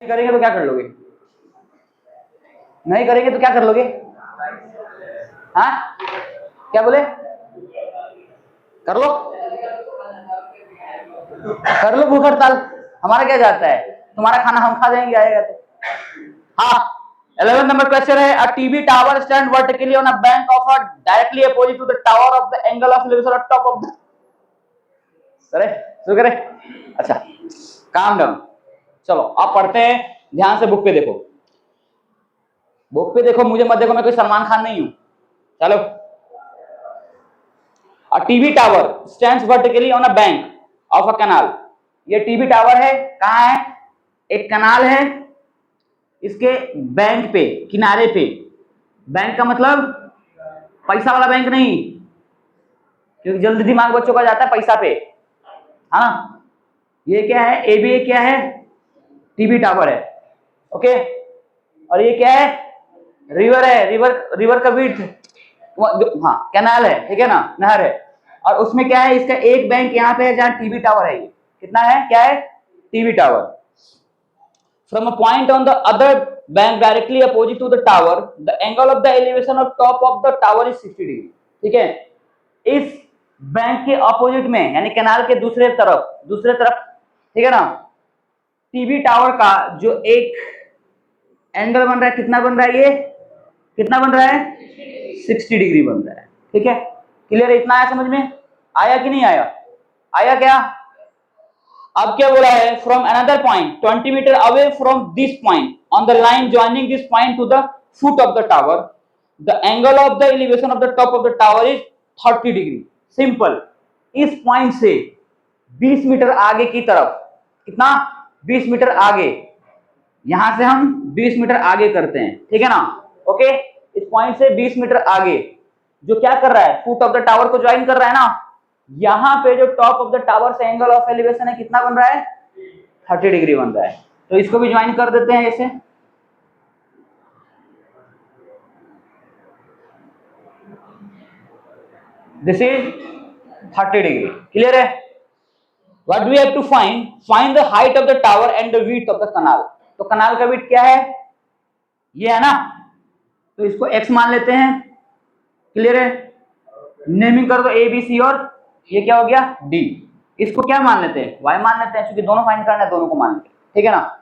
करेंगे तो क्या कर लोगे? नहीं करेंगे तो क्या कर लोगे? हाँ क्या बोले? कर लो, कर लो भूख हड़ताल, हमारा क्या जाता है, तुम्हारा खाना हम खा जाएंगे आएगा तो। हाँ 11 नंबर क्वेश्चन है, a TV tower stand vertically on a bank of a directly opposite to the tower of the angle of elevation on top of the. अरे शुरू करें? अच्छा काम डाउन, चलो आप पढ़ते हैं, ध्यान से बुक पे देखो, बुक पे देखो, मुझे मत देखो, मैं कोई सलमान खान नहीं हूं। चलो, अ TV tower stands vertically on a bank of a canal. ये टीवी टावर है, कहाँ है? एक कैनाल है, इसके बैंक पे, किनारे पे। बैंक का मतलब पैसा वाला बैंक नहीं, क्योंकि जल्दी दिमाग बच्चों का जाता है पैसा पे, है ना। ये क्या है? ए बी ए क्या है? टीवी टावर है, ओके। और ये क्या है? रिवर है, रिवर का विड्थ, हाँ कैनाल है, ठीक है ना, नहर है। और उसमें क्या है? इसका एक बैंक यहाँ पे है जहाँ टीवी टावर है। ये कितना है? क्या है? TV tower. From a point on the other bank directly opposite to the tower, the angle of the elevation of top of the tower is 60 degree. ठीक है, इस बैंक के अपोजिट में, यानी कैनाल के दूसरे तरफ, ठीक है ना, टीवी टावर का जो एक एंगल बन रहा है, कितना बन रहा है? ये कितना बन रहा है? 60 डिग्री बन रहा है। ठीक है, क्लियर है? इतना आया समझ में? आया कि नहीं आया? आया क्या? अब क्या बोला है? From another point 20 meter away from this point on the line joining this point to the foot of the tower, the angle of the elevation of the top of the tower is 30 degree. Simple, इस point से 20 metre आगे की तरफ, कितना? 20 metre आगे, यहां से हम 20 मीटर आगे करते हैं, ठीक है ना, ओके। इस पॉइंट से 20 मीटर आगे जो क्या कर रहा है? फुट ऑफ द टावर को ज्वाइन कर रहा है ना, यहां पे जो टॉप ऑफ द टावर से एंगल ऑफ एलिवेशन है, कितना बन रहा है? 30 डिग्री बन रहा है। तो इसको भी ज्वाइन कर देते हैं ऐसे, दिस इज 30 डिग्री। क्लियर है? What do we have to find the height of the tower and the width of the canal. तो कैनाल का विड्थ क्या है? ये है ना, तो इसको x मान लेते हैं। क्लियर है? नेमिंग कर दो ए बी सी, और ये क्या हो गया? डी। इसको क्या मान लेते हैं? y मान लेते हैं, क्योंकि दोनों फाइंड करना है, दोनों को मान लेते हैं, ठीक है ना।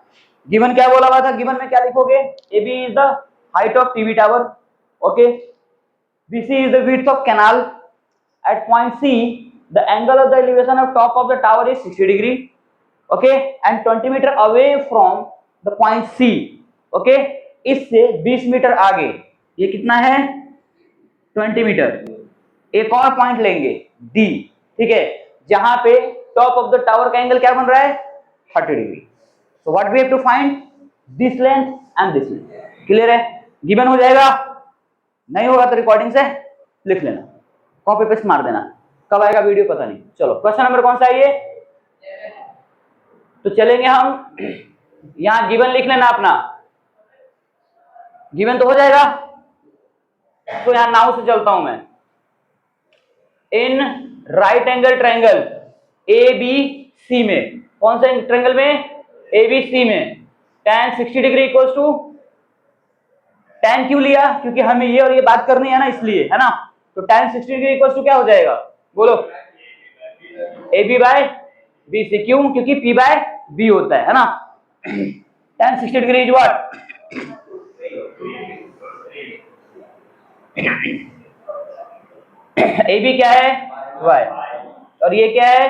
गिवन क्या बोला हुआ था? गिवन में क्या लिखोगे? A B is the height of TV tower, okay. B C is the width of canal, at point C the angle of the elevation of top of the tower is 60 degree, okay, and 20 meter away from the point C, okay. इससे 20 metre आगे ये कितना है? 20 metre. एक और point लेंगे D, ठीक है, जहां पे टॉप ऑफ द टावर का एंगल क्या बन रहा है? 30 degree. So what we have to find? This length and this length. Clear है? गिवन हो जाएगा, नहीं होगा तो रिकॉर्डिंग से लिख लेना, कॉपी पेस्ट मार देना, कब आएगा वीडियो पता नहीं। चलो क्वेश्चन नंबर कौन सा है ये? तो चलेंगे हम, यहां गिवन लिख लेना अपना, गिवन तो हो जाएगा। तो यहां नाउ से चलता हूं मैं। In right angle triangle A B C में, कौन से ट्रायंगल में? ए बी सी में, tan 60 degree equals to, tan क्यों लिया? क्योंकि हमें ये और ये बात करनी है ना, इसलिए, है ना। तो tan 60 डिग्री इक्वल्स टू क्या हो जाएगा? बोलो, A B by B C. क्यों? क्योंकि पी बाय बी होता है ना। tan 60 degree is what? A B क्या है? y, और ये क्या है?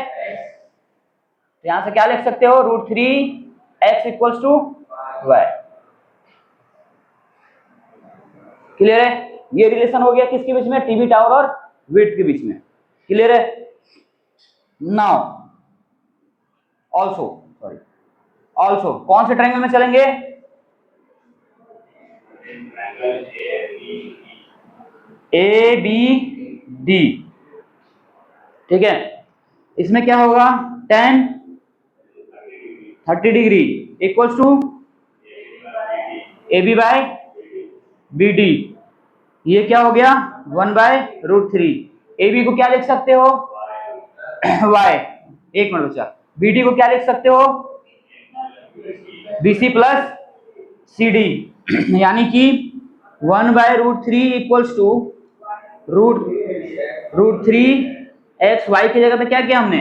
यहां से क्या लिख सकते हो? √3x equals to y। Clear है? ये रिलेशन हो गया किसके बीच में? टीवी टावर और विड्थ के बीच में। क्लियर है? नाउ ऑल्सो कौन से ट्रायंगल में चलेंगे? ए बी डी, ठीक है। इसमें क्या होगा? tan 30 degree equals to A B by B D. ये क्या हो गया? 1/√3। ए बी को क्या लिख सकते हो? y। एक मिनट बच्चा, बी डी को क्या लिख सकते हो? BC प्लस CD, यानी कि 1/√3 इक्वल्स टू √3x। y की जगह पे क्या किया हमने,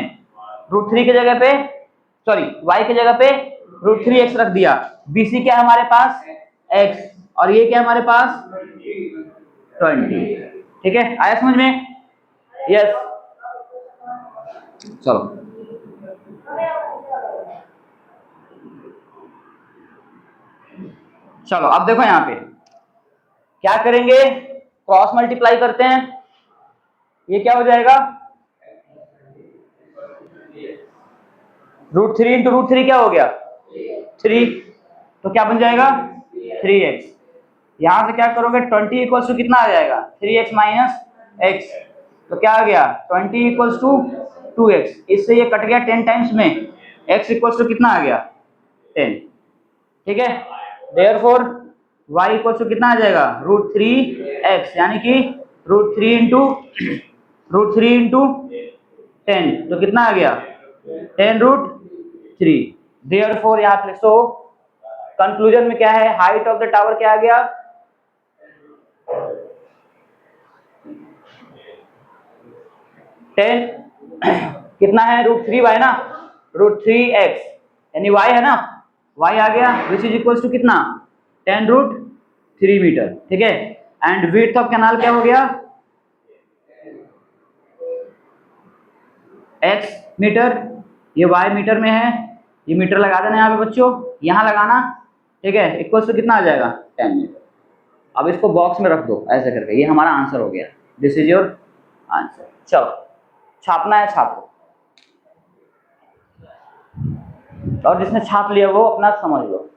√3 की जगह पे, सॉरी y की जगह पे √3x रख दिया। BC क्या है हमारे पास, x, और ये क्या है हमारे पास 20। ठीक है, आया समझ में? यस, चलो चलो अब देखो यहाँ पे क्या करेंगे, क्रॉस मल्टीप्लाई करते हैं। ये क्या हो जाएगा, √3 इंटू √3 क्या हो गया 3, तो क्या बन जाएगा 3x। यहां से क्या करोगे 20 इक्वल्स टू कितना आ जाएगा 3x माइनस x, तो क्या आ गया 20 इक्वल्स टू 2x। इससे ये कट गया 10 टाइम्स में, x इक्वल्स टू कितना आ गया 10। ठीक है, देयरफॉर y इक्वल्स टू कितना आ जाएगा √3x, यानी कि √3 इंटू 10, तो कितना आ गया 10√3। देयरफॉर यहाँ पे सो कंक्लूजन में क्या है, हाइट ऑफ द टावर क्या आ गया 10 कितना है √3y ना, √3x यानी y है ना, y आ गया विच इज इक्वल्स टू कितना 10√3 मीटर। ठीक है, एंड विड्थ ऑफ कैनाल क्या हो गया x मीटर, ये y मीटर में है, ये मीटर लगा देना यहाँ पे बच्चों, यहाँ लगाना। ठीक है, इक्वल्स टू कितना आ जाएगा 10 मीटर। अब इसको बॉक्स में रख दो ऐसे करके, ये हमारा आंसर हो गया, दिस इज योर आंसर। चलो छापना है छाप लो, और जिसने छाप लिया वो अपना समझ लो।